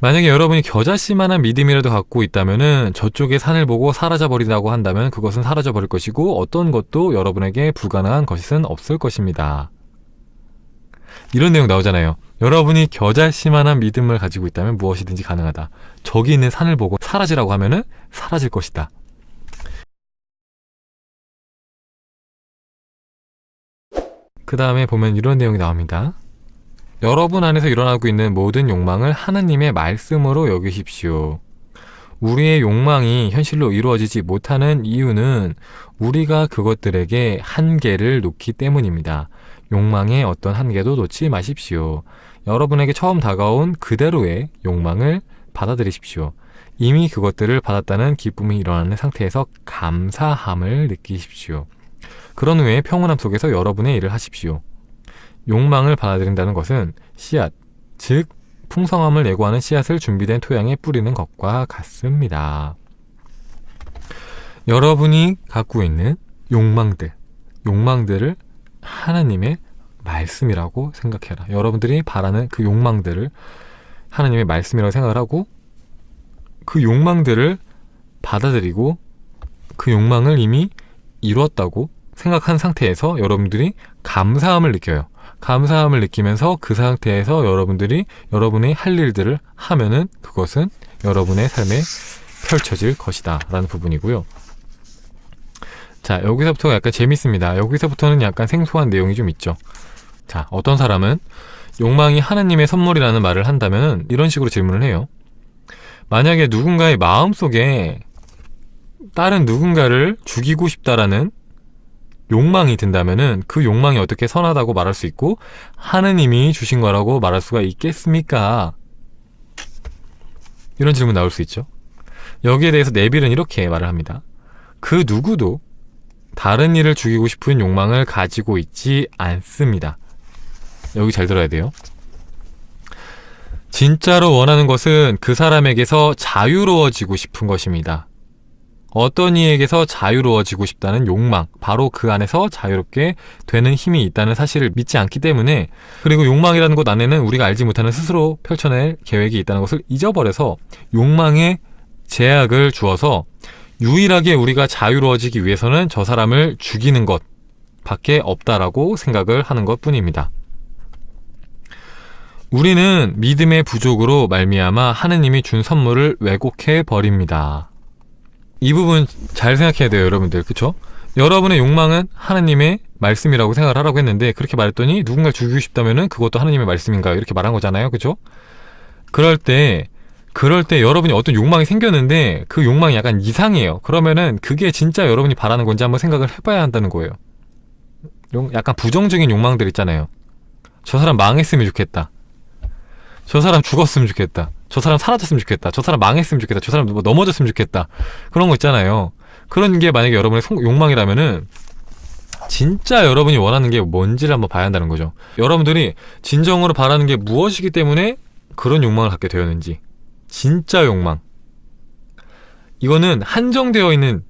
만약에 여러분이 겨자씨만한 믿음이라도 갖고 있다면은 저쪽의 산을 보고 사라져버린다고 한다면 그것은 사라져버릴 것이고 어떤 것도 여러분에게 불가능한 것은 없을 것입니다. 이런 내용 나오잖아요. 여러분이 겨자씨만한 믿음을 가지고 있다면 무엇이든지 가능하다. 저기 있는 산을 보고 사라지라고 하면은 사라질 것이다. 그 다음에 보면 이런 내용이 나옵니다. 여러분 안에서 일어나고 있는 모든 욕망을 하나님의 말씀으로 여기십시오. 우리의 욕망이 현실로 이루어지지 못하는 이유는 우리가 그것들에게 한계를 놓기 때문입니다. 욕망에 어떤 한계도 놓지 마십시오. 여러분에게 처음 다가온 그대로의 욕망을 받아들이십시오. 이미 그것들을 받았다는 기쁨이 일어나는 상태에서 감사함을 느끼십시오. 그런 후에 평온함 속에서 여러분의 일을 하십시오. 욕망을 받아들인다는 것은 씨앗, 즉 풍성함을 예고하는 씨앗을 준비된 토양에 뿌리는 것과 같습니다. 여러분이 갖고 있는 욕망들을 하나님의 말씀이라고 생각해라. 여러분들이 바라는 그 욕망들을 하나님의 말씀이라고 생각을 하고 그 욕망들을 받아들이고 그 욕망을 이미 이루었다고 생각한 상태에서 여러분들이 감사함을 느껴요. 감사함을 느끼면서 그 상태에서 여러분들이 여러분의 할 일들을 하면은 그것은 여러분의 삶에 펼쳐질 것이다 라는 부분이고요. 자, 여기서부터 약간 재밌습니다. 여기서부터는 약간 생소한 내용이 좀 있죠. 자, 어떤 사람은 욕망이 하나님의 선물이라는 말을 한다면 이런 식으로 질문을 해요. 만약에 누군가의 마음속에 다른 누군가를 죽이고 싶다라는 욕망이 든다면은 그 욕망이 어떻게 선하다고 말할 수 있고 하느님이 주신 거라고 말할 수가 있겠습니까? 이런 질문 나올 수 있죠. 여기에 대해서 네빌은 이렇게 말을 합니다. 그 누구도 다른 이를 죽이고 싶은 욕망을 가지고 있지 않습니다. 여기 잘 들어야 돼요. 진짜로 원하는 것은 그 사람에게서 자유로워지고 싶은 것입니다. 어떤 이에게서 자유로워지고 싶다는 욕망, 바로 그 안에서 자유롭게 되는 힘이 있다는 사실을 믿지 않기 때문에, 그리고 욕망이라는 것 안에는 우리가 알지 못하는 스스로 펼쳐낼 계획이 있다는 것을 잊어버려서 욕망에 제약을 주어서 유일하게 우리가 자유로워지기 위해서는 저 사람을 죽이는 것 밖에 없다라고 생각을 하는 것 뿐입니다. 우리는 믿음의 부족으로 말미암아 하느님이 준 선물을 왜곡해 버립니다. 이 부분 잘 생각해야 돼요, 여러분들. 그쵸? 여러분의 욕망은 하나님의 말씀이라고 생각을 하라고 했는데 그렇게 말했더니 누군가를 죽이고 싶다면은 그것도 하나님의 말씀인가요? 이렇게 말한 거잖아요. 그쵸? 그럴 때 여러분이 어떤 욕망이 생겼는데 그 욕망이 약간 이상해요. 그러면은 그게 진짜 여러분이 바라는 건지 한번 생각을 해봐야 한다는 거예요. 약간 부정적인 욕망들 있잖아요. 저 사람 망했으면 좋겠다. 저 사람 죽었으면 좋겠다. 저 사람 사라졌으면 좋겠다. 저 사람 망했으면 좋겠다. 저 사람 넘어졌으면 좋겠다. 그런 거 있잖아요. 그런 게 만약에 여러분의 욕망이라면은 진짜 여러분이 원하는 게 뭔지를 한번 봐야 한다는 거죠. 여러분들이 진정으로 바라는 게 무엇이기 때문에 그런 욕망을 갖게 되었는지. 진짜 욕망. 이거는 한정되어 있는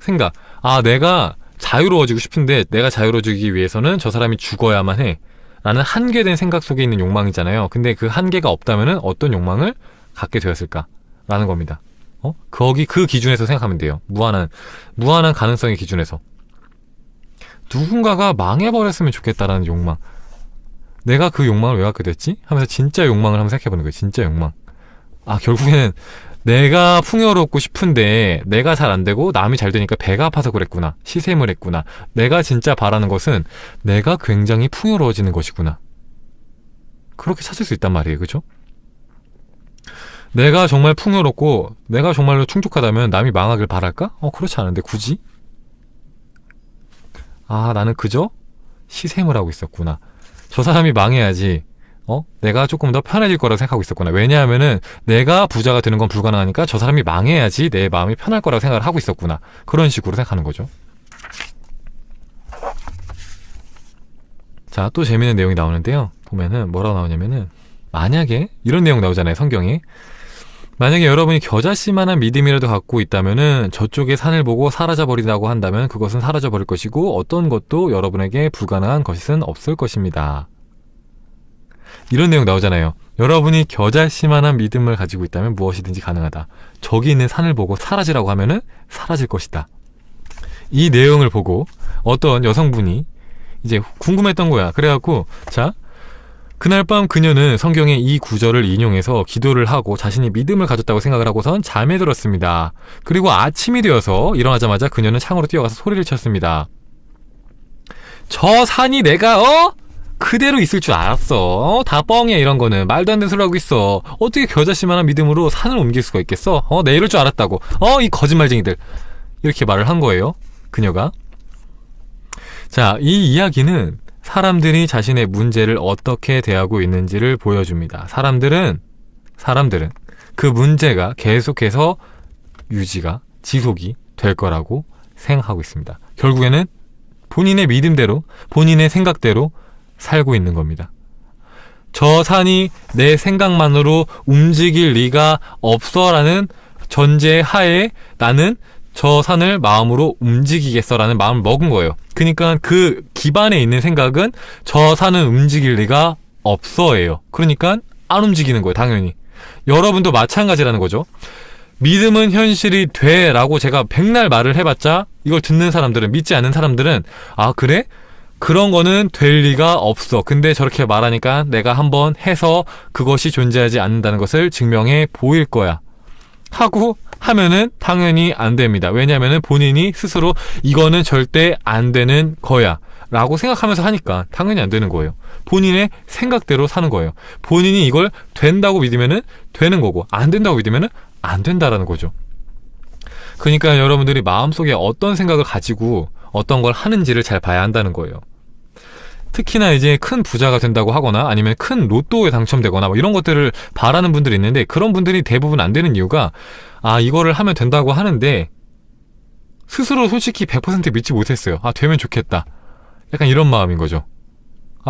생각. 아, 내가 자유로워지고 싶은데 내가 자유로워지기 위해서는 저 사람이 죽어야만 해. 라는 한계된 생각 속에 있는 욕망이잖아요. 근데 그 한계가 없다면은 어떤 욕망을 갖게 되었을까? 라는 겁니다. 거기 그 기준에서 생각하면 돼요. 무한한 가능성의 기준에서. 누군가가 망해버렸으면 좋겠다라는 욕망. 내가 그 욕망을 왜 갖게 됐지? 하면서 진짜 욕망을 한번 생각해보는 거예요. 진짜 욕망. 아, 결국에는 내가 풍요롭고 싶은데 내가 잘 안 되고 남이 잘 되니까 배가 아파서 그랬구나. 시샘을 했구나. 내가 진짜 바라는 것은 내가 굉장히 풍요로워지는 것이구나. 그렇게 찾을 수 있단 말이에요. 그죠? 내가 정말 풍요롭고 내가 정말로 충족하다면 남이 망하길 바랄까? 그렇지 않은데 굳이? 아, 나는 그저 시샘을 하고 있었구나. 저 사람이 망해야지 내가 조금 더 편해질 거라고 생각하고 있었구나. 왜냐하면은 내가 부자가 되는 건 불가능하니까 저 사람이 망해야지 내 마음이 편할 거라고 생각을 하고 있었구나. 그런 식으로 생각하는 거죠. 자, 또 재미있는 내용이 나오는데요. 보면은 뭐라고 나오냐면은 만약에 이런 내용 나오잖아요, 성경에. 만약에 여러분이 겨자씨만한 믿음이라도 갖고 있다면은 저쪽의 산을 보고 사라져버린다고 한다면 그것은 사라져버릴 것이고 어떤 것도 여러분에게 불가능한 것은 없을 것입니다. 이런 내용 나오잖아요. 여러분이 겨자씨만한 믿음을 가지고 있다면 무엇이든지 가능하다. 저기 있는 산을 보고 사라지라고 하면은 사라질 것이다. 이 내용을 보고 어떤 여성분이 이제 궁금했던 거야. 그래갖고 자, 그날 밤 그녀는 성경의 이 구절을 인용해서 기도를 하고 자신이 믿음을 가졌다고 생각을 하고선 잠에 들었습니다. 그리고 아침이 되어서 일어나자마자 그녀는 창으로 뛰어가서 소리를 쳤습니다. 저 산이 내가 그대로 있을 줄 알았어. 다 뻥이야. 이런 거는 말도 안 되는 소리 하고 있어. 어떻게 겨자씨만한 믿음으로 산을 옮길 수가 있겠어? 내 이럴 줄 알았다고. 이 거짓말쟁이들. 이렇게 말을 한 거예요, 그녀가. 자, 이 이야기는 사람들이 자신의 문제를 어떻게 대하고 있는지를 보여줍니다. 사람들은 그 문제가 계속해서 지속이 될 거라고 생각하고 있습니다. 결국에는 본인의 믿음대로, 본인의 생각대로 살고 있는 겁니다. 저 산이 내 생각만으로 움직일 리가 없어라는 전제 하에 나는 저 산을 마음으로 움직이겠어라는 마음을 먹은 거예요. 그러니까 그 기반에 있는 생각은 저 산은 움직일 리가 없어예요. 그러니까 안 움직이는 거예요, 당연히. 여러분도 마찬가지라는 거죠. 믿음은 현실이 돼 라고 제가 백날 말을 해봤자 이걸 듣는 사람들은, 믿지 않는 사람들은 그래? 그런 거는 될 리가 없어. 근데 저렇게 말하니까 내가 한번 해서 그것이 존재하지 않는다는 것을 증명해 보일 거야 하고 하면은 당연히 안 됩니다. 왜냐하면은 본인이 스스로 이거는 절대 안 되는 거야 라고 생각하면서 하니까 당연히 안 되는 거예요. 본인의 생각대로 사는 거예요. 본인이 이걸 된다고 믿으면은 되는 거고, 안 된다고 믿으면은 안 된다라는 거죠. 그러니까 여러분들이 마음속에 어떤 생각을 가지고 어떤 걸 하는지를 잘 봐야 한다는 거예요. 특히나 이제 큰 부자가 된다고 하거나 아니면 큰 로또에 당첨되거나 뭐 이런 것들을 바라는 분들이 있는데, 그런 분들이 대부분 안 되는 이유가 이거를 하면 된다고 하는데 스스로 솔직히 100% 믿지 못했어요. 되면 좋겠다. 약간 이런 마음인 거죠.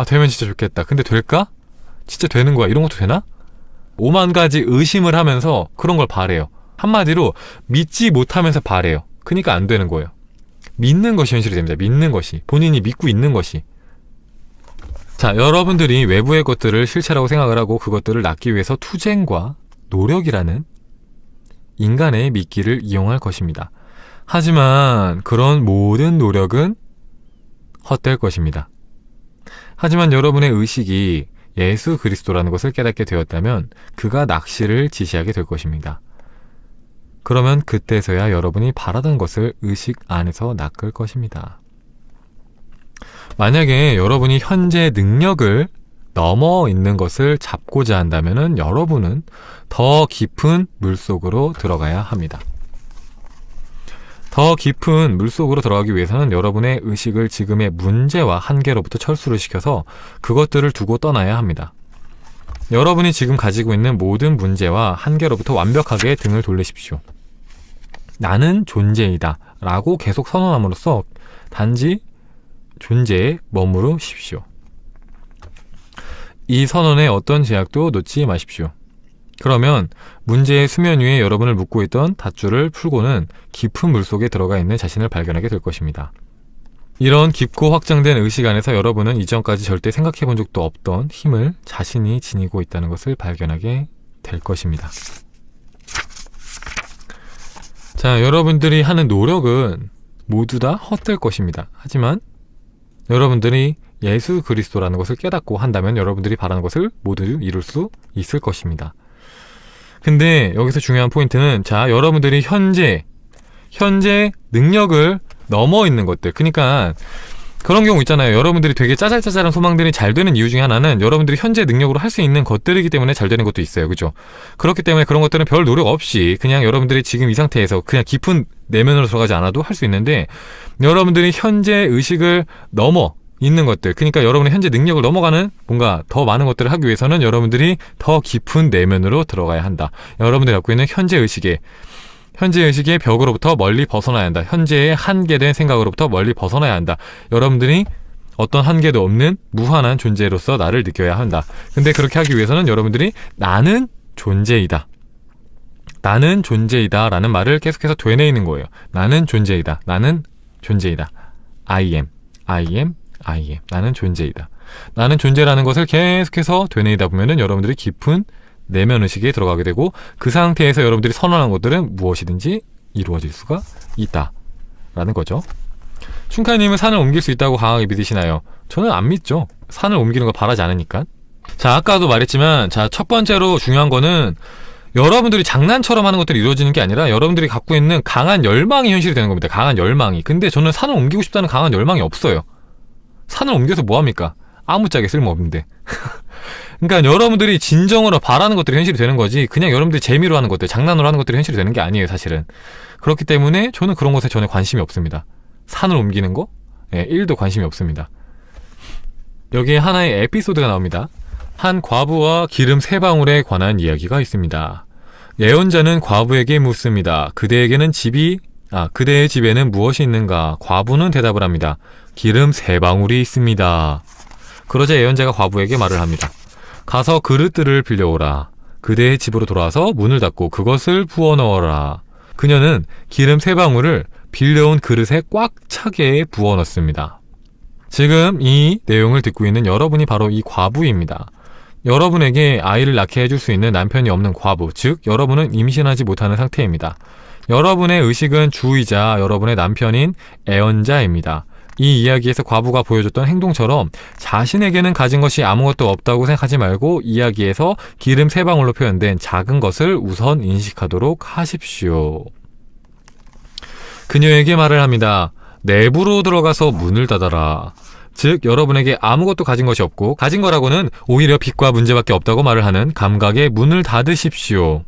되면 진짜 좋겠다. 근데 될까? 진짜 되는 거야? 이런 것도 되나? 5만 가지 의심을 하면서 그런 걸 바래요. 한마디로 믿지 못하면서 바래요. 그러니까 안 되는 거예요. 믿는 것이 현실이 됩니다. 믿는 것이. 본인이 믿고 있는 것이. 자, 여러분들이 외부의 것들을 실체라고 생각을 하고 그것들을 낳기 위해서 투쟁과 노력이라는 인간의 미끼를 이용할 것입니다. 하지만 그런 모든 노력은 헛될 것입니다. 하지만 여러분의 의식이 예수 그리스도라는 것을 깨닫게 되었다면 그가 낚시를 지시하게 될 것입니다. 그러면 그때서야 여러분이 바라던 것을 의식 안에서 낚을 것입니다. 만약에 여러분이 현재 능력을 넘어 있는 것을 잡고자 한다면 여러분은 더 깊은 물속으로 들어가야 합니다. 더 깊은 물속으로 들어가기 위해서는 여러분의 의식을 지금의 문제와 한계로부터 철수를 시켜서 그것들을 두고 떠나야 합니다. 여러분이 지금 가지고 있는 모든 문제와 한계로부터 완벽하게 등을 돌리십시오. 나는 존재이다 라고 계속 선언함으로써 단지 존재에 머무르십시오. 이 선언에 어떤 제약도 놓지 마십시오. 그러면 문제의 수면 위에 여러분을 묶고 있던 닷줄을 풀고는 깊은 물속에 들어가 있는 자신을 발견하게 될 것입니다. 이런 깊고 확장된 의식 안에서 여러분은 이전까지 절대 생각해 본 적도 없던 힘을 자신이 지니고 있다는 것을 발견하게 될 것입니다. 자, 여러분들이 하는 노력은 모두 다 헛될 것입니다. 하지만 여러분들이 예수 그리스도라는 것을 깨닫고 한다면 여러분들이 바라는 것을 모두 이룰 수 있을 것입니다. 근데 여기서 중요한 포인트는, 자, 여러분들이 현재 능력을 넘어 있는 것들, 그러니까 그런 경우 있잖아요. 여러분들이 되게 짜잘짜잘한 소망들이 잘 되는 이유 중에 하나는 여러분들이 현재 능력으로 할 수 있는 것들이기 때문에 잘 되는 것도 있어요. 그죠? 그렇기 때문에 그런 것들은 별 노력 없이 그냥 여러분들이 지금 이 상태에서 그냥 깊은 내면으로 들어가지 않아도 할 수 있는데, 여러분들이 현재 의식을 넘어 있는 것들, 그러니까 여러분의 현재 능력을 넘어가는 뭔가 더 많은 것들을 하기 위해서는 여러분들이 더 깊은 내면으로 들어가야 한다. 여러분들이 갖고 있는 현재 의식의 벽으로부터 멀리 벗어나야 한다. 현재의 한계된 생각으로부터 멀리 벗어나야 한다. 여러분들이 어떤 한계도 없는 무한한 존재로서 나를 느껴야 한다. 근데 그렇게 하기 위해서는 여러분들이 나는 존재이다. 나는 존재이다 라는 말을 계속해서 되뇌이는 거예요. 나는 존재이다. 나는 존재이다. I am. 나는 존재이다. 나는 존재라는 것을 계속해서 되뇌이다 보면은 여러분들이 깊은 내면의식에 들어가게 되고 그 상태에서 여러분들이 선언한 것들은 무엇이든지 이루어질 수가 있다라는 거죠. 춘카님은 산을 옮길 수 있다고 강하게 믿으시나요? 저는 안 믿죠. 산을 옮기는 거 바라지 않으니까. 자, 아까도 말했지만, 자, 첫 번째로 중요한 거는 여러분들이 장난처럼 하는 것들이 이루어지는 게 아니라 여러분들이 갖고 있는 강한 열망이 현실이 되는 겁니다. 강한 열망이. 근데 저는 산을 옮기고 싶다는 강한 열망이 없어요. 산을 옮겨서 뭐합니까? 아무짝에 쓸모없는데. 그러니까 여러분들이 진정으로 바라는 것들이 현실이 되는 거지, 그냥 여러분들이 재미로 하는 것들, 장난으로 하는 것들이 현실이 되는 게 아니에요, 사실은. 그렇기 때문에 저는 그런 것에 전혀 관심이 없습니다. 산을 옮기는 거? 1도 관심이 없습니다. 여기에 하나의 에피소드가 나옵니다. 한 과부와 기름 3방울에 관한 이야기가 있습니다. 예언자는 과부에게 묻습니다. 그대의 집에는 무엇이 있는가? 과부는 대답을 합니다. 기름 3방울이 있습니다. 그러자 예언자가 과부에게 말을 합니다. 가서 그릇들을 빌려오라. 그대의 집으로 돌아와서 문을 닫고 그것을 부어 넣어라. 그녀는 기름 3방울을 빌려온 그릇에 꽉 차게 부어 넣습니다. 지금 이 내용을 듣고 있는 여러분이 바로 이 과부입니다. 여러분에게 아이를 낳게 해줄 수 있는 남편이 없는 과부, 즉 여러분은 임신하지 못하는 상태입니다. 여러분의 의식은 주이자 여러분의 남편인 애언자입니다. 이 이야기에서 과부가 보여줬던 행동처럼 자신에게는 가진 것이 아무것도 없다고 생각하지 말고 이야기에서 기름 3방울로 표현된 작은 것을 우선 인식하도록 하십시오. 그녀에게 말을 합니다. 내부로 들어가서 문을 닫아라. 즉 여러분에게 아무것도 가진 것이 없고 가진 거라고는 오히려 빚과 문제밖에 없다고 말을 하는 감각의 문을 닫으십시오.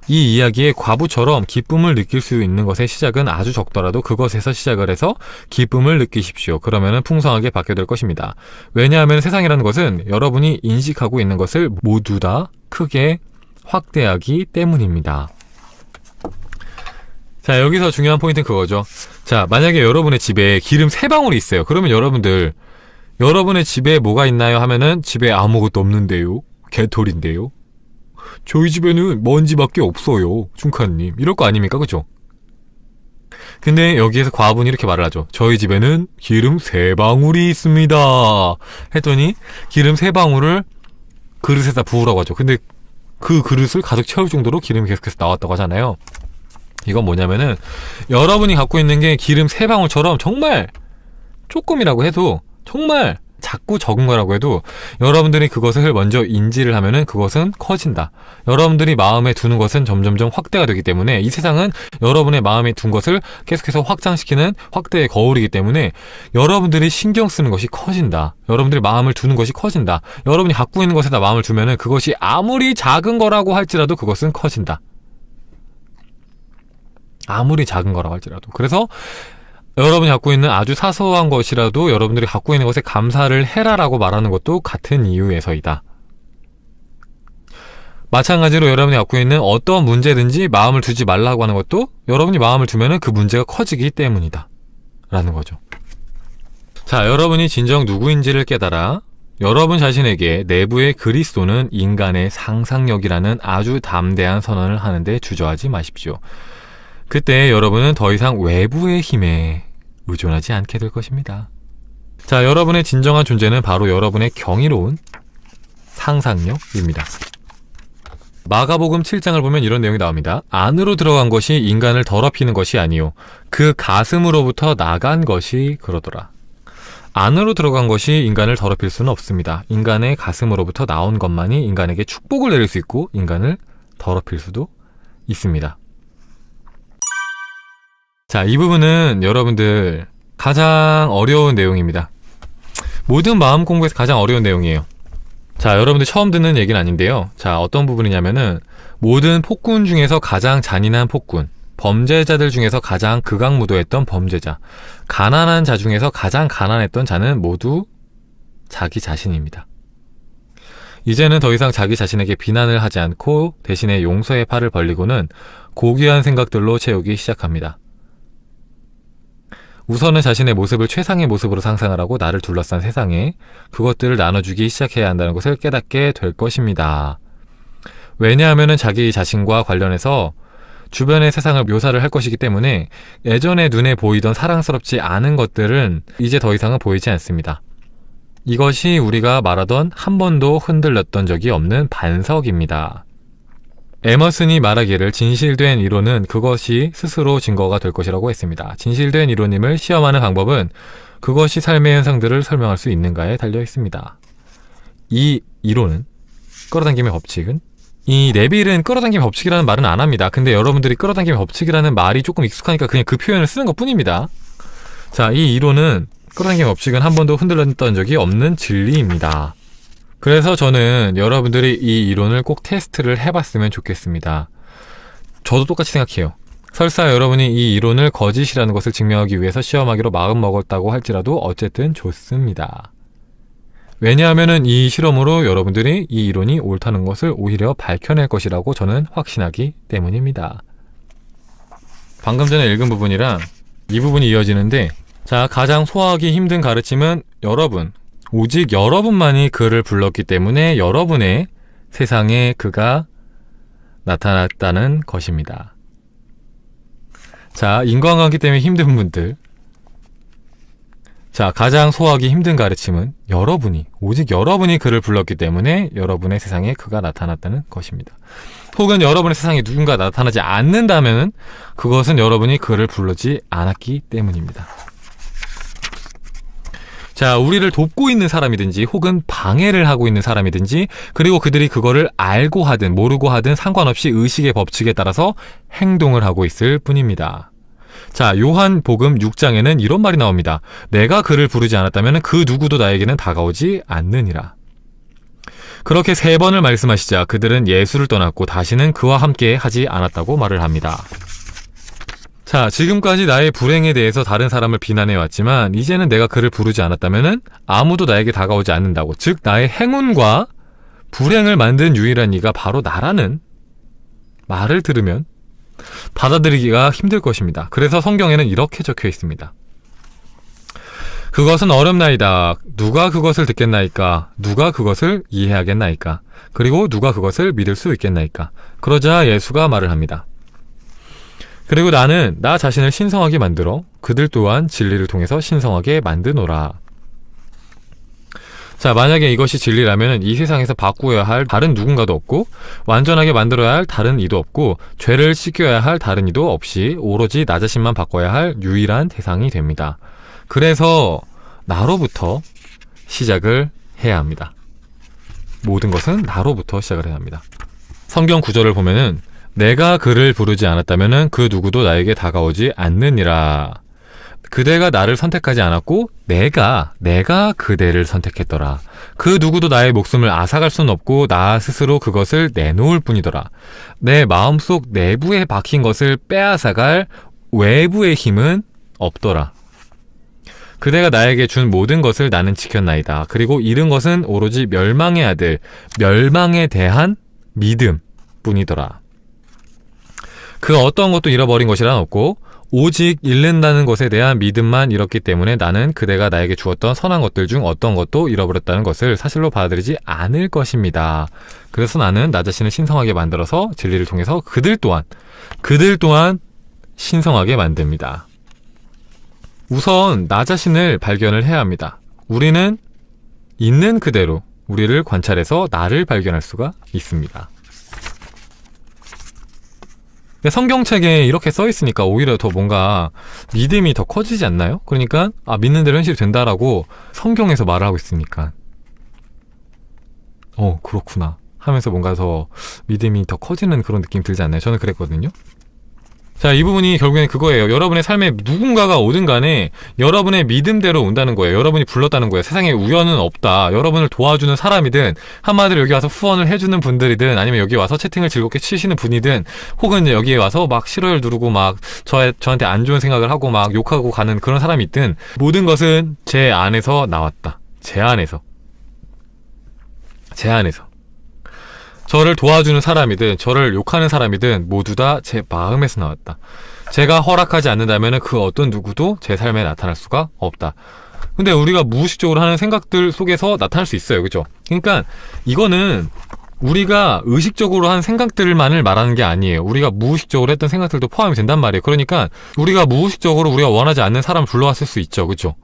이 이야기의 과부처럼 기쁨을 느낄 수 있는 것의 시작은 아주 적더라도 그것에서 시작을 해서 기쁨을 느끼십시오. 그러면 풍성하게 받게 될 것입니다. 왜냐하면 세상이라는 것은 여러분이 인식하고 있는 것을 모두 다 크게 확대하기 때문입니다. 자, 여기서 중요한 포인트는 그거죠. 자, 만약에 여러분의 집에 기름 3방울이 있어요. 그러면 여러분의 집에 뭐가 있나요? 하면은 집에 아무것도 없는데요. 개털인데요. 저희 집에는 먼지밖에 없어요. 춘카님. 이럴 거 아닙니까? 그죠? 근데 여기에서 과부는 이렇게 말을 하죠. 저희 집에는 기름 3방울이 있습니다. 했더니 기름 3방울을 그릇에다 부으라고 하죠. 근데 그 그릇을 가득 채울 정도로 기름이 계속해서 나왔다고 하잖아요. 이건 뭐냐면은 여러분이 갖고 있는 게 기름 3방울처럼 정말 조금이라고 해도 정말 작고 적은 거라고 해도 여러분들이 그것을 먼저 인지를 하면은 그것은 커진다. 여러분들이 마음에 두는 것은 점점점 확대가 되기 때문에 이 세상은 여러분의 마음에 둔 것을 계속해서 확장시키는 확대의 거울이기 때문에 여러분들이 신경 쓰는 것이 커진다. 여러분들이 마음을 두는 것이 커진다. 여러분이 갖고 있는 것에다 마음을 두면은 그것이 아무리 작은 거라고 할지라도 그것은 커진다. 아무리 작은 거라고 할지라도. 그래서 여러분이 갖고 있는 아주 사소한 것이라도 여러분들이 갖고 있는 것에 감사를 해라라고 말하는 것도 같은 이유에서이다. 마찬가지로 여러분이 갖고 있는 어떤 문제든지 마음을 두지 말라고 하는 것도 여러분이 마음을 두면은 그 문제가 커지기 때문이다. 라는 거죠. 자, 여러분이 진정 누구인지를 깨달아 여러분 자신에게 내부의 그리스도는 인간의 상상력이라는 아주 담대한 선언을 하는데 주저하지 마십시오. 그때 여러분은 더 이상 외부의 힘에 의존하지 않게 될 것입니다. 자, 여러분의 진정한 존재는 바로 여러분의 경이로운 상상력입니다. 마가복음 7장을 보면 이런 내용이 나옵니다. 안으로 들어간 것이 인간을 더럽히는 것이 아니요 그 가슴으로부터 나간 것이 그러더라. 안으로 들어간 것이 인간을 더럽힐 수는 없습니다. 인간의 가슴으로부터 나온 것만이 인간에게 축복을 내릴 수 있고 인간을 더럽힐 수도 있습니다. 자, 이 부분은 여러분들 가장 어려운 내용입니다. 모든 마음 공부에서 가장 어려운 내용이에요. 자, 여러분들 처음 듣는 얘기는 아닌데요. 자, 어떤 부분이냐면은 모든 폭군 중에서 가장 잔인한 폭군, 범죄자들 중에서 가장 극악무도했던 범죄자, 가난한 자 중에서 가장 가난했던 자는 모두 자기 자신입니다. 이제는 더 이상 자기 자신에게 비난을 하지 않고 대신에 용서의 팔을 벌리고는 고귀한 생각들로 채우기 시작합니다. 우선은 자신의 모습을 최상의 모습으로 상상을 하고 나를 둘러싼 세상에 그것들을 나눠주기 시작해야 한다는 것을 깨닫게 될 것입니다. 왜냐하면 자기 자신과 관련해서 주변의 세상을 묘사를 할 것이기 때문에 예전에 눈에 보이던 사랑스럽지 않은 것들은 이제 더 이상은 보이지 않습니다. 이것이 우리가 말하던 한 번도 흔들렸던 적이 없는 반석입니다. 에머슨이 말하기를 진실된 이론은 그것이 스스로 증거가 될 것이라고 했습니다. 진실된 이론임을 시험하는 방법은 그것이 삶의 현상들을 설명할 수 있는가에 달려 있습니다. 이 이론은, 끌어당김의 법칙은, 이 네빌은 끌어당김의 법칙이라는 말은 안 합니다. 근데 여러분들이 끌어당김의 법칙이라는 말이 조금 익숙하니까 그냥 그 표현을 쓰는 것 뿐입니다. 자, 이 이론은, 끌어당김의 법칙은 한 번도 흔들렸던 적이 없는 진리입니다. 그래서 저는 여러분들이 이 이론을 꼭 테스트를 해봤으면 좋겠습니다. 저도 똑같이 생각해요. 설사 여러분이 이 이론을 거짓이라는 것을 증명하기 위해서 시험하기로 마음먹었다고 할지라도 어쨌든 좋습니다. 왜냐하면 이 실험으로 여러분들이 이 이론이 옳다는 것을 오히려 밝혀낼 것이라고 저는 확신하기 때문입니다. 방금 전에 읽은 부분이랑 이 부분이 이어지는데, 자, 가장 소화하기 힘든 가르침은 여러분, 오직 여러분만이 그를 불렀기 때문에 여러분의 세상에 그가 나타났다는 것입니다. 자, 인간관계 때문에 힘든 분들, 자, 가장 소화하기 힘든 가르침은 여러분이, 오직 여러분이 그를 불렀기 때문에 여러분의 세상에 그가 나타났다는 것입니다. 혹은 여러분의 세상에 누군가 나타나지 않는다면 그것은 여러분이 그를 부르지 않았기 때문입니다. 자, 우리를 돕고 있는 사람이든지 혹은 방해를 하고 있는 사람이든지, 그리고 그들이 그거를 알고 하든 모르고 하든 상관없이 의식의 법칙에 따라서 행동을 하고 있을 뿐입니다. 자, 요한복음 6장에는 이런 말이 나옵니다. 내가 그를 부르지 않았다면 그 누구도 나에게는 다가오지 않느니라. 그렇게 3번을 말씀하시자 그들은 예수를 떠났고 다시는 그와 함께 하지 않았다고 말을 합니다. 자, 지금까지 나의 불행에 대해서 다른 사람을 비난해왔지만 이제는 내가 그를 부르지 않았다면 아무도 나에게 다가오지 않는다고, 즉 나의 행운과 불행을 만든 유일한 이가 바로 나라는 말을 들으면 받아들이기가 힘들 것입니다. 그래서 성경에는 이렇게 적혀 있습니다. 그것은 어렵나이다. 누가 그것을 듣겠나이까? 누가 그것을 이해하겠나이까? 그리고 누가 그것을 믿을 수 있겠나이까? 그러자 예수가 말을 합니다. 그리고 나는 나 자신을 신성하게 만들어 그들 또한 진리를 통해서 신성하게 만드노라. 자, 만약에 이것이 진리라면 이 세상에서 바꾸어야 할 다른 누군가도 없고, 완전하게 만들어야 할 다른 이도 없고, 죄를 씻겨야 할 다른 이도 없이 오로지 나 자신만 바꿔야 할 유일한 대상이 됩니다. 그래서 나로부터 시작을 해야 합니다. 모든 것은 나로부터 시작을 해야 합니다. 성경 구절을 보면은 내가 그를 부르지 않았다면 그 누구도 나에게 다가오지 않느니라. 그대가 나를 선택하지 않았고 내가 그대를 선택했더라. 그 누구도 나의 목숨을 앗아갈 수는 없고 나 스스로 그것을 내놓을 뿐이더라. 내 마음속 내부에 박힌 것을 빼앗아갈 외부의 힘은 없더라. 그대가 나에게 준 모든 것을 나는 지켰나이다. 그리고 잃은 것은 오로지 멸망의 아들, 멸망에 대한 믿음 뿐이더라. 그 어떤 것도 잃어버린 것이란 없고 오직 잃는다는 것에 대한 믿음만 잃었기 때문에 나는 그대가 나에게 주었던 선한 것들 중 어떤 것도 잃어버렸다는 것을 사실로 받아들이지 않을 것입니다. 그래서 나는 나 자신을 신성하게 만들어서 진리를 통해서 그들 또한 신성하게 만듭니다. 우선 나 자신을 발견을 해야 합니다. 우리는 있는 그대로 우리를 관찰해서 나를 발견할 수가 있습니다. 성경책에 이렇게 써있으니까 오히려 더 뭔가 믿음이 더 커지지 않나요? 그러니까 믿는 대로 현실이 된다라고 성경에서 말을 하고 있으니까 그렇구나 하면서 뭔가 더 믿음이 더 커지는 그런 느낌이 들지 않나요? 저는 그랬거든요. 자, 이 부분이 결국에는 그거예요. 여러분의 삶에 누군가가 오든 간에 여러분의 믿음대로 온다는 거예요. 여러분이 불렀다는 거예요. 세상에 우연은 없다. 여러분을 도와주는 사람이든, 한마디로 여기 와서 후원을 해주는 분들이든, 아니면 여기 와서 채팅을 즐겁게 치시는 분이든, 혹은 여기에 와서 막 싫어요를 누르고 막 저한테 안 좋은 생각을 하고 막 욕하고 가는 그런 사람이 있든, 모든 것은 제 안에서 나왔다. 제 안에서. 저를 도와주는 사람이든 저를 욕하는 사람이든 모두 다 제 마음에서 나왔다. 제가 허락하지 않는다면 그 어떤 누구도 제 삶에 나타날 수가 없다. 근데 우리가 무의식적으로 하는 생각들 속에서 나타날 수 있어요. 그죠? 그러니까 이거는 우리가 의식적으로 한 생각들만을 말하는 게 아니에요. 우리가 무의식적으로 했던 생각들도 포함이 된단 말이에요. 그러니까 우리가 무의식적으로 우리가 원하지 않는 사람을 불러왔을 수 있죠. 그죠?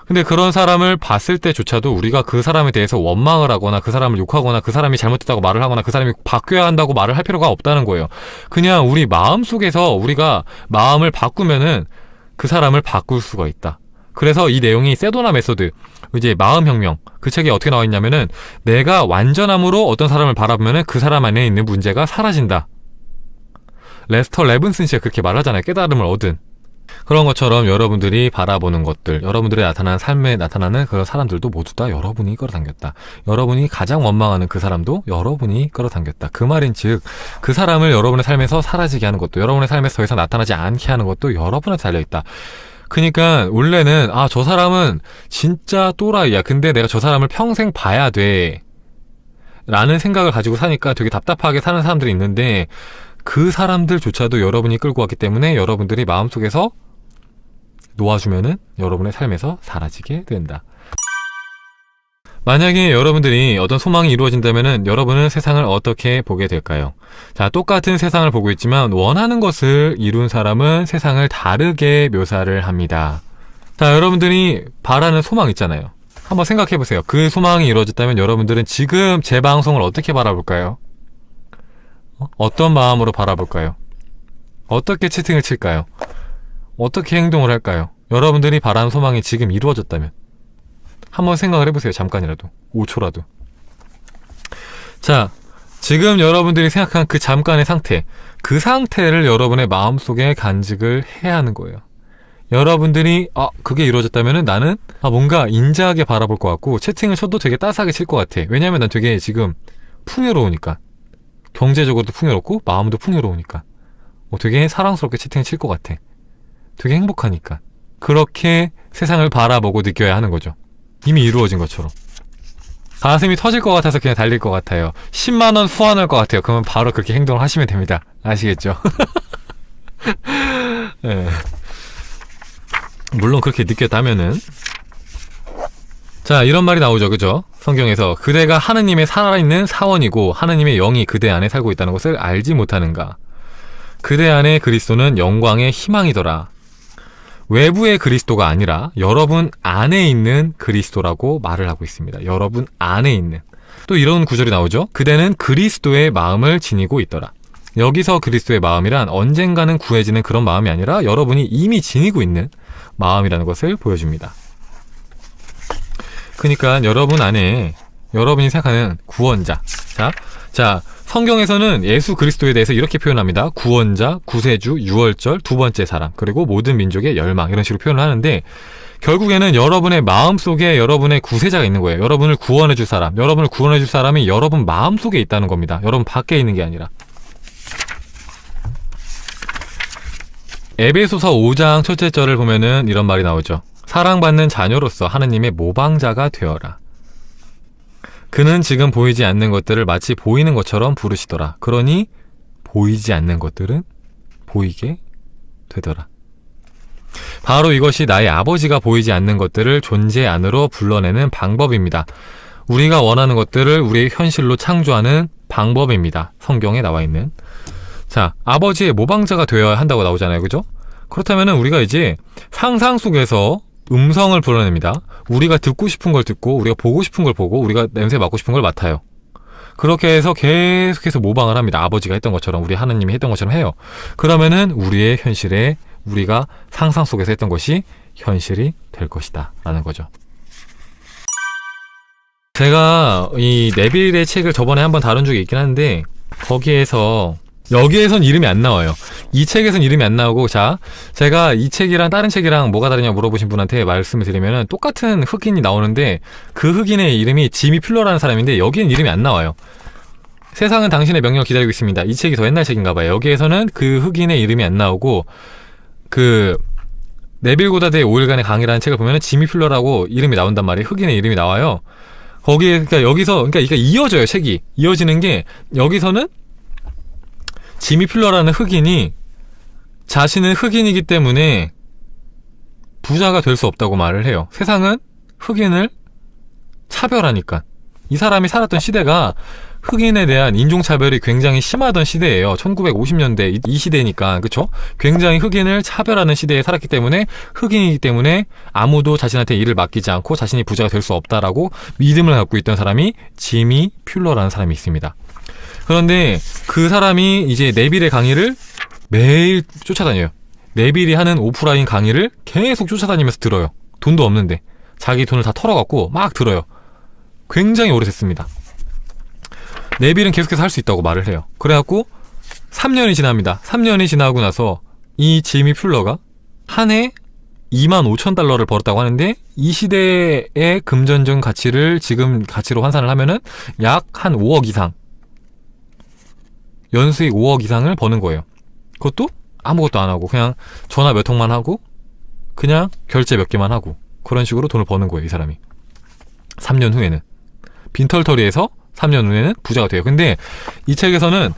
근데 그런 사람을 봤을 때조차도 우리가 그 사람에 대해서 원망을 하거나 그 사람을 욕하거나 그 사람이 잘못했다고 말을 하거나 그 사람이 바뀌어야 한다고 말을 할 필요가 없다는 거예요. 그냥 우리 마음속에서 우리가 마음을 바꾸면은 그 사람을 바꿀 수가 있다. 그래서 이 내용이 세도나 메소드, 이제 마음혁명, 그 책에 어떻게 나와 있냐면은 내가 완전함으로 어떤 사람을 바라보면은 그 사람 안에 있는 문제가 사라진다. 레스터 레븐슨 씨가 그렇게 말하잖아요. 깨달음을 얻은. 그런 것처럼 여러분들이 바라보는 것들, 여러분들의 나타나는 삶에 나타나는 그런 사람들도 모두 다 여러분이 끌어당겼다. 여러분이 가장 원망하는 그 사람도 여러분이 끌어당겼다. 그 말인즉 그 사람을 여러분의 삶에서 사라지게 하는 것도, 여러분의 삶에서 더 이상 나타나지 않게 하는 것도 여러분한테 달려있다. 그러니까 원래는 저 사람은 진짜 또라이야. 근데 내가 저 사람을 평생 봐야 돼. 라는 생각을 가지고 사니까 되게 답답하게 사는 사람들이 있는데 그 사람들조차도 여러분이 끌고 왔기 때문에 여러분들이 마음속에서 놓아주면은 여러분의 삶에서 사라지게 된다. 만약에 여러분들이 어떤 소망이 이루어진다면은 여러분은 세상을 어떻게 보게 될까요? 자, 똑같은 세상을 보고 있지만 원하는 것을 이룬 사람은 세상을 다르게 묘사를 합니다. 자, 여러분들이 바라는 소망 있잖아요. 한번 생각해보세요. 그 소망이 이루어졌다면 여러분들은 지금 제 방송을 어떻게 바라볼까요? 어떤 마음으로 바라볼까요? 어떻게 채팅을 칠까요? 어떻게 행동을 할까요? 여러분들이 바라는 소망이 지금 이루어졌다면 한번 생각을 해보세요. 잠깐이라도. 5초라도. 자, 지금 여러분들이 생각한 그 잠깐의 상태, 그 상태를 여러분의 마음속에 간직을 해야 하는 거예요. 여러분들이 그게 이루어졌다면 나는 뭔가 인자하게 바라볼 것 같고 채팅을 쳐도 되게 따스하게 칠 것 같아. 왜냐면 난 되게 지금 풍요로우니까. 경제적으로도 풍요롭고 마음도 풍요로우니까 되게 사랑스럽게 채팅을 칠 것 같아. 되게 행복하니까. 그렇게 세상을 바라보고 느껴야 하는 거죠. 이미 이루어진 것처럼. 가슴이 터질 것 같아서 그냥 달릴 것 같아요. 10만원 후원할 것 같아요. 그러면 바로 그렇게 행동을 하시면 됩니다. 아시겠죠? 네. 물론 그렇게 느꼈다면은 자, 이런 말이 나오죠. 그죠? 성경에서 그대가 하느님의 살아있는 사원이고 하느님의 영이 그대 안에 살고 있다는 것을 알지 못하는가? 그대 안에 그리스도는 영광의 희망이더라. 외부의 그리스도가 아니라 여러분 안에 있는 그리스도라고 말을 하고 있습니다. 여러분 안에 있는. 또 이런 구절이 나오죠. 그대는 그리스도의 마음을 지니고 있더라. 여기서 그리스도의 마음이란 언젠가는 구해지는 그런 마음이 아니라 여러분이 이미 지니고 있는 마음이라는 것을 보여줍니다. 그러니까 여러분 안에 여러분이 생각하는 구원자. 자, 성경에서는 예수 그리스도에 대해서 이렇게 표현합니다. 구원자, 구세주, 유월절, 두 번째 사람, 그리고 모든 민족의 열망, 이런 식으로 표현을 하는데 결국에는 여러분의 마음속에 여러분의 구세자가 있는 거예요. 여러분을 구원해줄 사람, 여러분을 구원해줄 사람이 여러분 마음속에 있다는 겁니다. 여러분 밖에 있는 게 아니라. 에베소서 5장 첫째 절을 보면은 이런 말이 나오죠. 사랑받는 자녀로서 하느님의 모방자가 되어라. 그는 지금 보이지 않는 것들을 마치 보이는 것처럼 부르시더라. 그러니 보이지 않는 것들은 보이게 되더라. 바로 이것이 나의 아버지가 보이지 않는 것들을 존재 안으로 불러내는 방법입니다. 우리가 원하는 것들을 우리의 현실로 창조하는 방법입니다. 성경에 나와 있는. 자, 아버지의 모방자가 되어야 한다고 나오잖아요. 그죠? 그렇다면 우리가 이제 상상 속에서 음성을 불러냅니다. 우리가 듣고 싶은 걸 듣고 우리가 보고 싶은 걸 보고 우리가 냄새 맡고 싶은 걸 맡아요. 그렇게 해서 계속해서 모방을 합니다. 아버지가 했던 것처럼, 우리 하느님이 했던 것처럼 해요. 그러면은 우리의 현실에 우리가 상상 속에서 했던 것이 현실이 될 것이다 라는 거죠. 제가 이 네빌의 책을 저번에 한번 다룬 적이 있긴 한데 여기에선 이름이 안 나와요. 이 책에선 이름이 안 나오고, 자, 제가 이 책이랑 다른 책이랑 뭐가 다르냐 물어보신 분한테 말씀을 드리면은 똑같은 흑인이 나오는데 그 흑인의 이름이 지미 퓰러라는 사람인데 여기엔 이름이 안 나와요. 세상은 당신의 명령을 기다리고 있습니다. 이 책이 더 옛날 책인가 봐요. 여기에서는 그 흑인의 이름이 안 나오고 그 네빌 고다드의 5일간의 강의라는 책을 보면은 지미 퓰러라고 이름이 나온단 말이에요. 흑인의 이름이 나와요. 거기에 그러니까 이게 이어져요. 책이 이어지는 게 여기서는 지미 퓰러라는 흑인이 자신은 흑인이기 때문에 부자가 될 수 없다고 말을 해요. 세상은 흑인을 차별하니까. 이 사람이 살았던 시대가 흑인에 대한 인종차별이 굉장히 심하던 시대예요. 1950년대 이 시대니까, 그쵸? 굉장히 흑인을 차별하는 시대에 살았기 때문에 흑인이기 때문에 아무도 자신한테 일을 맡기지 않고 자신이 부자가 될 수 없다라고 믿음을 갖고 있던 사람이 지미 퓰러라는 사람이 있습니다. 그런데 그 사람이 이제 네빌의 강의를 매일 쫓아다녀요. 네빌이 하는 오프라인 강의를 계속 쫓아다니면서 들어요. 돈도 없는데 자기 돈을 다 털어갖고 막 들어요. 굉장히 오래 됐습니다. 네빌은 계속해서 할 수 있다고 말을 해요. 그래갖고 3년이 지납니다. 3년이 지나고 나서 이 지미 퓰러가 한 해 25,000달러를 벌었다고 하는데, 이 시대의 금전적 가치를 지금 가치로 환산을 하면은 약 한 5억 이상, 연수익 5억 이상을 버는 거예요. 그것도 아무것도 안 하고 그냥 전화 몇 통만 하고 그냥 결제 몇 개만 하고 그런 식으로 돈을 버는 거예요, 이 사람이. 3년 후에는 빈털터리에서 3년 후에는 부자가 돼요. 근데 이 책에서는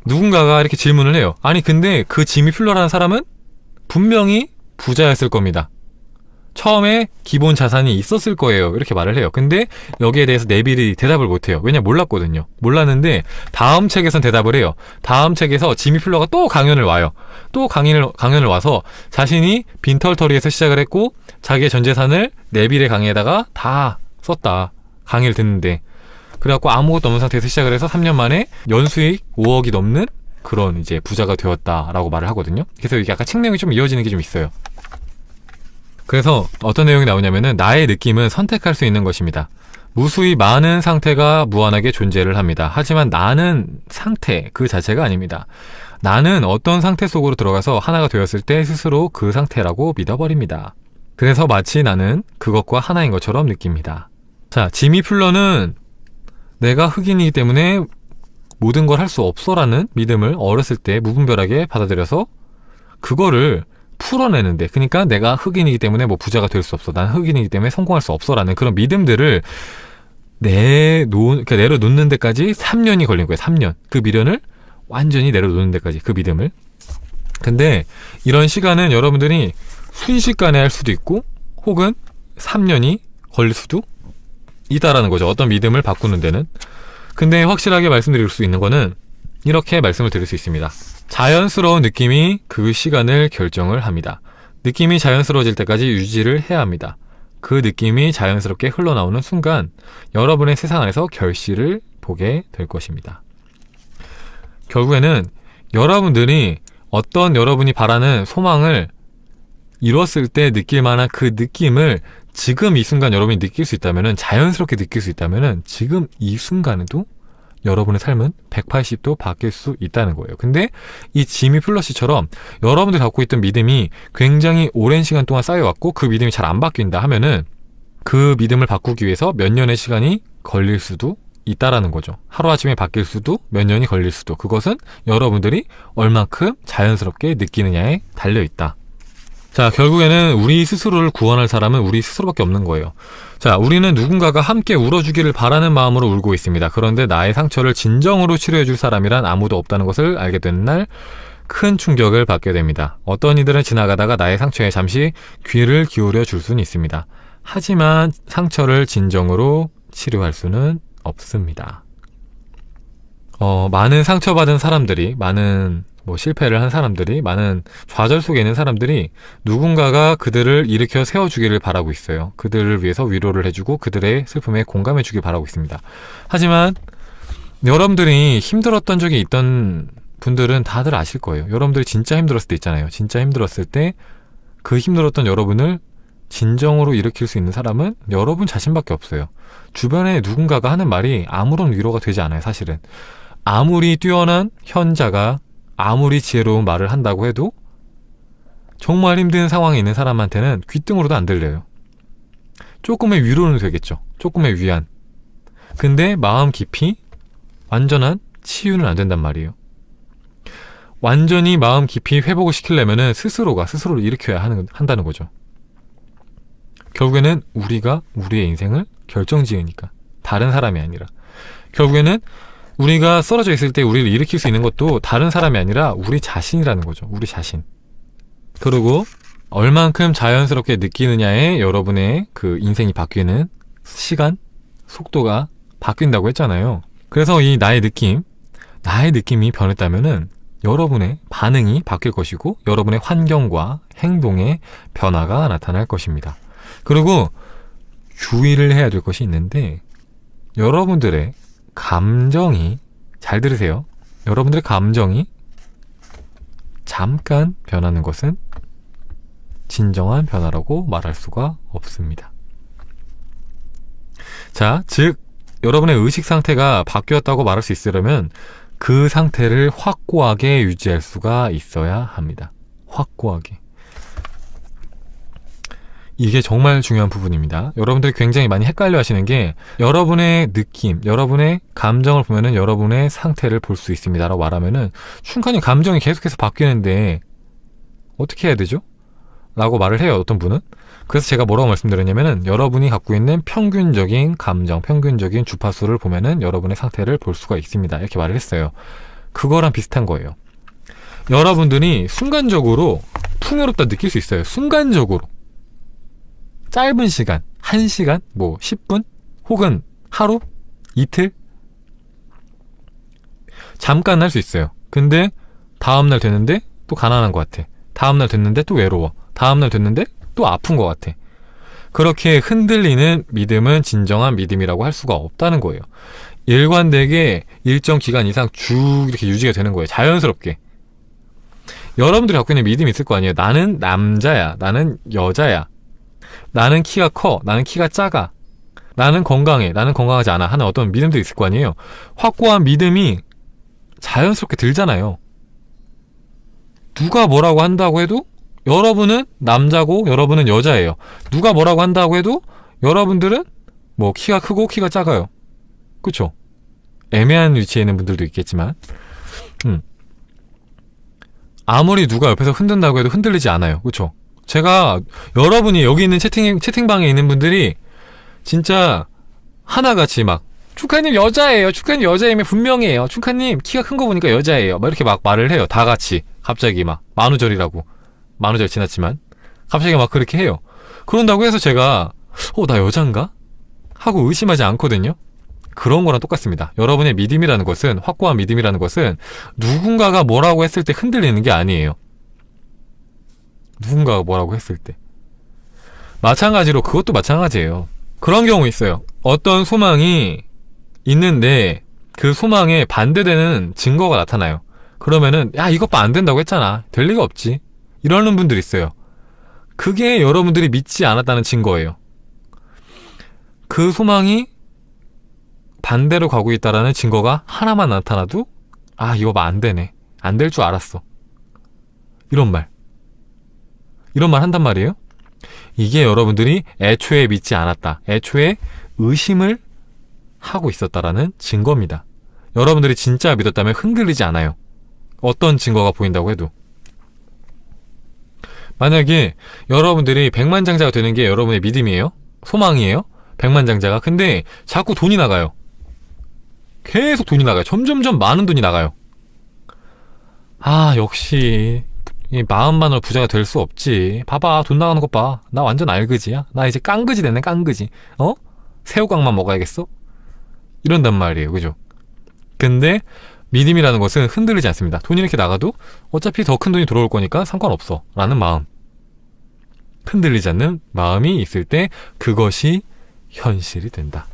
누군가가 이렇게 질문을 해요. 아니 근데 그 지미 퓰러라는 사람은 분명히 부자였을 겁니다. 처음에 기본 자산이 있었을 거예요. 이렇게 말을 해요. 근데 여기에 대해서 네빌이 대답을 못해요. 왜냐, 몰랐거든요. 몰랐는데 다음 책에선 대답을 해요. 다음 책에서 지미 퓰러가 또 강연을 와요. 또 강연을 와서 자신이 빈털터리에서 시작을 했고 자기의 전 재산을 네빌의 강의에다가 다 썼다. 강의를 듣는데. 그래갖고 아무것도 없는 상태에서 시작을 해서 3년 만에 연수익 5억이 넘는 그런 이제 부자가 되었다라고 말을 하거든요. 그래서 이게 약간 책 내용이 좀 이어지는 게 좀 있어요. 그래서 어떤 내용이 나오냐면은, 나의 느낌은 선택할 수 있는 것입니다. 무수히 많은 상태가 무한하게 존재를 합니다. 하지만 나는 상태 그 자체가 아닙니다. 나는 어떤 상태 속으로 들어가서 하나가 되었을 때 스스로 그 상태라고 믿어버립니다. 그래서 마치 나는 그것과 하나인 것처럼 느낍니다. 자, 지미 퓰러는 내가 흑인이기 때문에 모든 걸 할 수 없어라는 믿음을 어렸을 때 무분별하게 받아들여서 그거를 풀어내는데, 그러니까 내가 흑인이기 때문에 뭐 부자가 될 수 없어, 난 흑인이기 때문에 성공할 수 없어라는 그런 믿음들을 그러니까 내려놓는 데까지 3년이 걸린 거예요. 3년. 그 미련을 완전히 내려놓는 데까지, 그 믿음을. 근데 이런 시간은 여러분들이 순식간에 할 수도 있고 혹은 3년이 걸릴 수도 있다라는 거죠. 어떤 믿음을 바꾸는 데는. 근데 확실하게 말씀드릴 수 있는 거는 이렇게 말씀을 드릴 수 있습니다. 자연스러운 느낌이 그 시간을 결정을 합니다. 느낌이 자연스러워질 때까지 유지를 해야 합니다. 그 느낌이 자연스럽게 흘러나오는 순간 여러분의 세상 안에서 결실을 보게 될 것입니다. 결국에는 여러분들이 어떤 여러분이 바라는 소망을 이뤘을 때 느낄 만한 그 느낌을 지금 이 순간 여러분이 느낄 수 있다면, 자연스럽게 느낄 수 있다면 지금 이 순간에도 여러분의 삶은 180도 바뀔 수 있다는 거예요. 근데 이 지미 퓰러 씨처럼 여러분들이 갖고 있던 믿음이 굉장히 오랜 시간 동안 쌓여왔고 그 믿음이 잘 안 바뀐다 하면은 그 믿음을 바꾸기 위해서 몇 년의 시간이 걸릴 수도 있다라는 거죠. 하루아침에 바뀔 수도, 몇 년이 걸릴 수도. 그것은 여러분들이 얼만큼 자연스럽게 느끼느냐에 달려있다. 자, 결국에는 우리 스스로를 구원할 사람은 우리 스스로밖에 없는 거예요. 자, 우리는 누군가가 함께 울어주기를 바라는 마음으로 울고 있습니다. 그런데 나의 상처를 진정으로 치료해줄 사람이란 아무도 없다는 것을 알게 되는 날 큰 충격을 받게 됩니다. 어떤 이들은 지나가다가 나의 상처에 잠시 귀를 기울여 줄 수는 있습니다. 하지만 상처를 진정으로 치료할 수는 없습니다. 많은 상처받은 사람들이, 많은 실패를 한 사람들이, 많은 좌절 속에 있는 사람들이 누군가가 그들을 일으켜 세워주기를 바라고 있어요. 그들을 위해서 위로를 해주고 그들의 슬픔에 공감해주길 바라고 있습니다. 하지만 여러분들이 힘들었던 적이 있던 분들은 다들 아실 거예요. 여러분들이 진짜 힘들었을 때 있잖아요. 진짜 힘들었을 때 그 힘들었던 여러분을 진정으로 일으킬 수 있는 사람은 여러분 자신밖에 없어요. 주변에 누군가가 하는 말이 아무런 위로가 되지 않아요. 사실은 아무리 뛰어난 현자가 아무리 지혜로운 말을 한다고 해도 정말 힘든 상황에 있는 사람한테는 귓등으로도 안 들려요. 조금의 위로는 되겠죠. 조금의 위안. 근데 마음 깊이 완전한 치유는 안 된단 말이에요. 완전히 마음 깊이 회복을 시키려면 스스로가 스스로를 일으켜야 한다는 거죠. 결국에는 우리가 우리의 인생을 결정지으니까, 다른 사람이 아니라. 결국에는 우리가 쓰러져 있을 때 우리를 일으킬 수 있는 것도 다른 사람이 아니라 우리 자신이라는 거죠. 우리 자신. 그리고 얼만큼 자연스럽게 느끼느냐에 여러분의 그 인생이 바뀌는 시간, 속도가 바뀐다고 했잖아요. 그래서 이 나의 느낌이 변했다면은 여러분의 반응이 바뀔 것이고 여러분의 환경과 행동에 변화가 나타날 것입니다. 그리고 주의를 해야 될 것이 있는데, 여러분들의 감정이, 잘 들으세요, 여러분들의 감정이 잠깐 변하는 것은 진정한 변화라고 말할 수가 없습니다. 자, 즉 여러분의 의식 상태가 바뀌었다고 말할 수 있으려면 그 상태를 확고하게 유지할 수가 있어야 합니다. 확고하게. 이게 정말 중요한 부분입니다. 여러분들이 굉장히 많이 헷갈려 하시는 게, 여러분의 느낌, 여러분의 감정을 보면은 여러분의 상태를 볼 수 있습니다 라고 말하면은, 춘카님 감정이 계속해서 바뀌는데 어떻게 해야 되죠? 라고 말을 해요, 어떤 분은. 그래서 제가 뭐라고 말씀드렸냐면은, 여러분이 갖고 있는 평균적인 감정, 평균적인 주파수를 보면은 여러분의 상태를 볼 수가 있습니다, 이렇게 말을 했어요. 그거랑 비슷한 거예요. 여러분들이 순간적으로 풍요롭다 느낄 수 있어요. 순간적으로. 짧은 시간, 1시간, 10분, 혹은 하루, 이틀, 잠깐 할 수 있어요. 근데 다음날 됐는데 또 가난한 것 같아. 다음날 됐는데 또 외로워. 다음날 됐는데 또 아픈 것 같아. 그렇게 흔들리는 믿음은 진정한 믿음이라고 할 수가 없다는 거예요. 일관되게 일정 기간 이상 쭉 이렇게 유지가 되는 거예요. 자연스럽게. 여러분들이 갖고 있는 믿음이 있을 거 아니에요. 나는 남자야, 나는 여자야, 나는 키가 커, 나는 키가 작아, 나는 건강해, 나는 건강하지 않아 하는 어떤 믿음들이 있을 거 아니에요. 확고한 믿음이 자연스럽게 들잖아요. 누가 뭐라고 한다고 해도 여러분은 남자고 여러분은 여자예요. 누가 뭐라고 한다고 해도 여러분들은 키가 크고 키가 작아요. 그쵸? 애매한 위치에 있는 분들도 있겠지만, 아무리 누가 옆에서 흔든다고 해도 흔들리지 않아요. 그쵸? 제가, 여러분이 여기 있는 채팅방에 있는 분들이 진짜 하나같이 춘카님 여자예요, 춘카님 여자임이 분명해요, 춘카님 키가 큰 거 보니까 여자예요, 이렇게 말을 해요. 다 같이 갑자기 만우절이라고, 만우절 지났지만 갑자기 그렇게 해요. 그런다고 해서 제가 나 여잔가? 하고 의심하지 않거든요. 그런 거랑 똑같습니다. 여러분의 믿음이라는 것은, 확고한 믿음이라는 것은 누군가가 뭐라고 했을 때 흔들리는 게 아니에요. 누군가가 뭐라고 했을 때. 마찬가지로 그것도 마찬가지예요. 그런 경우 있어요. 어떤 소망이 있는데 그 소망에 반대되는 증거가 나타나요. 그러면은 야, 이것 봐, 안 된다고 했잖아, 될 리가 없지, 이러는 분들이 있어요. 그게 여러분들이 믿지 않았다는 증거예요. 그 소망이 반대로 가고 있다라는 증거가 하나만 나타나도 이거 봐, 안 되네, 안 될 줄 알았어, 이런 말 한단 말이에요. 이게 여러분들이 애초에 믿지 않았다, 애초에 의심을 하고 있었다라는 증거입니다. 여러분들이 진짜 믿었다면 흔들리지 않아요. 어떤 증거가 보인다고 해도. 만약에 여러분들이 백만장자가 되는 게 여러분의 믿음이에요, 소망이에요, 백만장자가. 근데 자꾸 돈이 나가요. 계속 돈이 나가요. 점점점 많은 돈이 나가요. 역시 이 마음만으로 부자가 될 수 없지. 봐봐, 돈 나가는 것 봐. 나 완전 알그지야. 나 이제 깡그지 됐네, 깡그지. 새우깡만 먹어야겠어? 이런단 말이에요. 그죠? 근데 믿음이라는 것은 흔들리지 않습니다. 돈이 이렇게 나가도 어차피 더 큰 돈이 들어올 거니까 상관없어 라는 마음, 흔들리지 않는 마음이 있을 때 그것이 현실이 된다.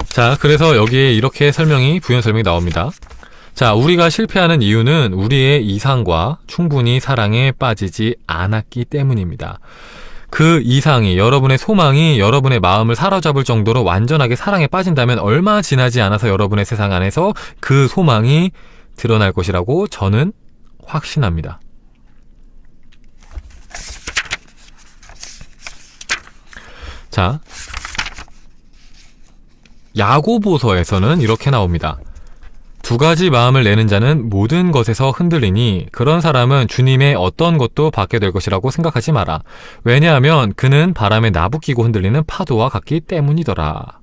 자, 그래서 여기에 이렇게 부연 설명이 나옵니다. 자, 우리가 실패하는 이유는 우리의 이상과 충분히 사랑에 빠지지 않았기 때문입니다. 그 이상이, 여러분의 소망이 여러분의 마음을 사로잡을 정도로 완전하게 사랑에 빠진다면 얼마 지나지 않아서 여러분의 세상 안에서 그 소망이 드러날 것이라고 저는 확신합니다. 자, 야고보서에서는 이렇게 나옵니다. 두 가지 마음을 내는 자는 모든 것에서 흔들리니 그런 사람은 주님의 어떤 것도 받게 될 것이라고 생각하지 마라. 왜냐하면 그는 바람에 나부끼고 흔들리는 파도와 같기 때문이더라.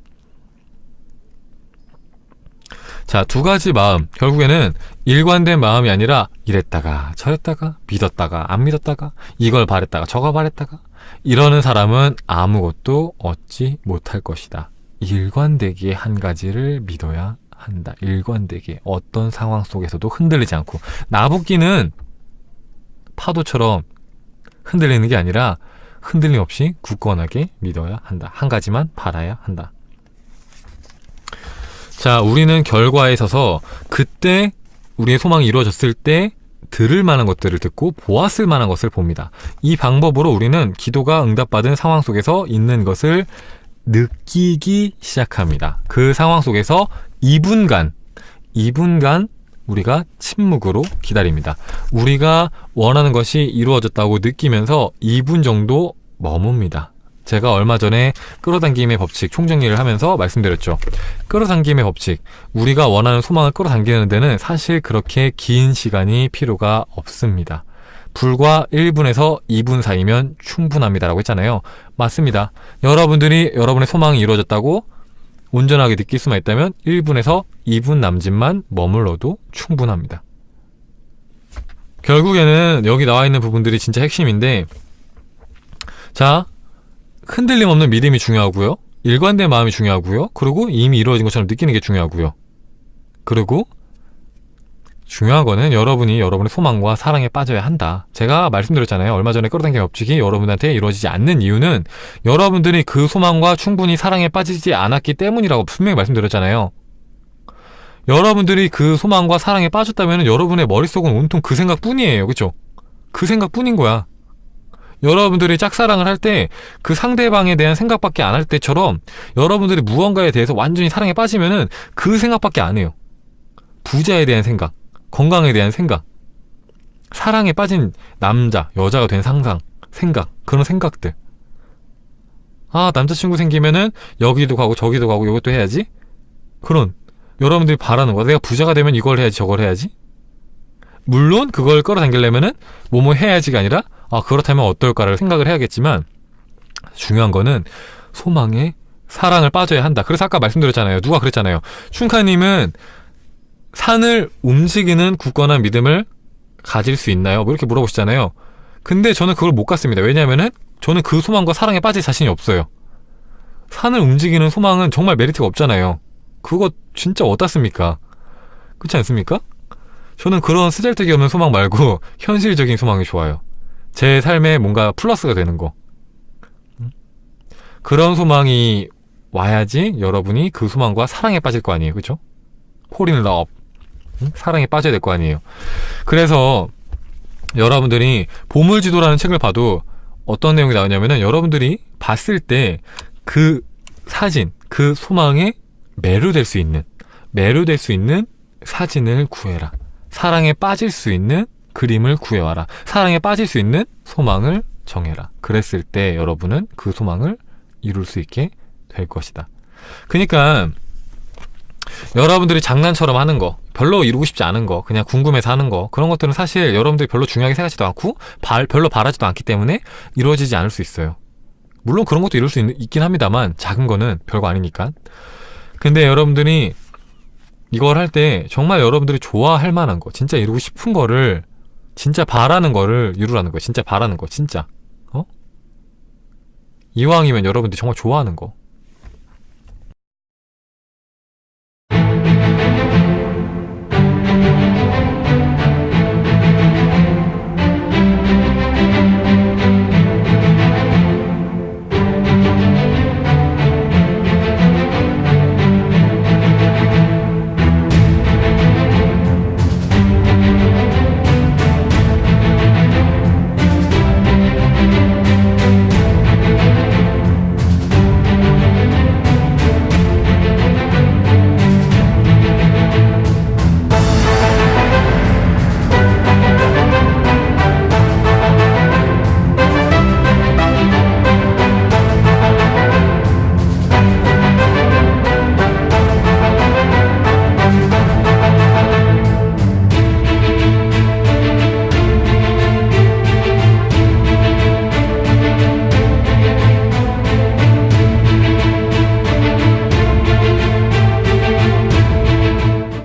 자, 두 가지 마음, 결국에는 일관된 마음이 아니라 이랬다가 저랬다가, 믿었다가 안 믿었다가, 이걸 바랬다가 저거 바랬다가, 이러는 사람은 아무것도 얻지 못할 것이다. 일관되게 한 가지를 믿어야 한다. 일관되게 어떤 상황 속에서도 흔들리지 않고. 나붓기는 파도처럼 흔들리는 게 아니라 흔들림 없이 굳건하게 믿어야 한다. 한 가지만 바라야 한다. 자, 우리는 결과에 있어서 그때 우리의 소망이 이루어졌을 때 들을 만한 것들을 듣고 보았을 만한 것을 봅니다. 이 방법으로 우리는 기도가 응답받은 상황 속에서 있는 것을 느끼기 시작합니다. 그 상황 속에서 2분간 우리가 침묵으로 기다립니다. 우리가 원하는 것이 이루어졌다고 느끼면서 2분 정도 머뭅니다. 제가 얼마 전에 끌어당김의 법칙 총정리를 하면서 말씀드렸죠. 끌어당김의 법칙, 우리가 원하는 소망을 끌어당기는 데는 사실 그렇게 긴 시간이 필요가 없습니다. 불과 1분에서 2분 사이면 충분합니다 라고 했잖아요. 맞습니다. 여러분들이 여러분의 소망이 이루어졌다고 온전하게 느낄 수만 있다면 1분에서 2분 남짓만 머물러도 충분합니다. 결국에는 여기 나와 있는 부분들이 진짜 핵심인데, 자, 흔들림 없는 믿음이 중요하고요. 일관된 마음이 중요하고요. 그리고 이미 이루어진 것처럼 느끼는 게 중요하고요. 그리고 중요한 거는 여러분이 여러분의 소망과 사랑에 빠져야 한다. 제가 말씀드렸잖아요. 얼마 전에 끌어당김 법칙이 여러분한테 이루어지지 않는 이유는 여러분들이 그 소망과 충분히 사랑에 빠지지 않았기 때문이라고 분명히 말씀드렸잖아요. 여러분들이 그 소망과 사랑에 빠졌다면 여러분의 머릿속은 온통 그 생각뿐이에요. 그쵸? 그 생각뿐인 거야. 여러분들이 짝사랑을 할 때 그 상대방에 대한 생각밖에 안 할 때처럼 여러분들이 무언가에 대해서 완전히 사랑에 빠지면은 그 생각밖에 안 해요. 부자에 대한 생각, 건강에 대한 생각, 사랑에 빠진 남자, 여자가 된 상상, 생각, 그런 생각들. 아, 남자친구 생기면은 여기도 가고 저기도 가고 이것도 해야지? 그런 여러분들이 바라는 거야. 내가 부자가 되면 이걸 해야지 저걸 해야지? 물론 그걸 끌어당기려면은 뭐뭐 해야지가 아니라 아, 그렇다면 어떨까를 생각을 해야겠지만 중요한 거는 소망에 사랑을 빠져야 한다. 그래서 아까 말씀드렸잖아요. 누가 그랬잖아요. 춘카님은 산을 움직이는 굳건한 믿음을 가질 수 있나요? 뭐 이렇게 물어보시잖아요. 근데 저는 그걸 못 갖습니다. 왜냐하면은 저는 그 소망과 사랑에 빠질 자신이 없어요. 산을 움직이는 소망은 정말 메리트가 없잖아요. 그거 진짜 어떻습니까? 그렇지 않습니까? 저는 그런 쓰잘데기 없는 소망 말고 현실적인 소망이 좋아요. 제 삶에 뭔가 플러스가 되는 거. 그런 소망이 와야지 여러분이 그 소망과 사랑에 빠질 거 아니에요. 그렇죠? Fall in love. 사랑에 빠져야 될 거 아니에요. 그래서 여러분들이 보물지도라는 책을 봐도 어떤 내용이 나오냐면은 여러분들이 봤을 때 그 사진, 그 소망에 매료될 수 있는 사진을 구해라. 사랑에 빠질 수 있는 그림을 구해와라. 사랑에 빠질 수 있는 소망을 정해라. 그랬을 때 여러분은 그 소망을 이룰 수 있게 될 것이다. 그러니까 여러분들이 장난처럼 하는 거, 별로 이루고 싶지 않은 거, 그냥 궁금해서 하는 거, 그런 것들은 사실 여러분들이 별로 중요하게 생각하지도 않고 별로 바라지도 않기 때문에 이루어지지 않을 수 있어요. 물론 그런 것도 이룰 수 있긴 합니다만 작은 거는 별거 아니니까. 근데 여러분들이 이걸 할 때 정말 여러분들이 좋아할 만한 거, 진짜 이루고 싶은 거를, 진짜 바라는 거를 이루라는 거예요. 진짜 바라는 거, 진짜. 이왕이면 여러분들이 정말 좋아하는 거.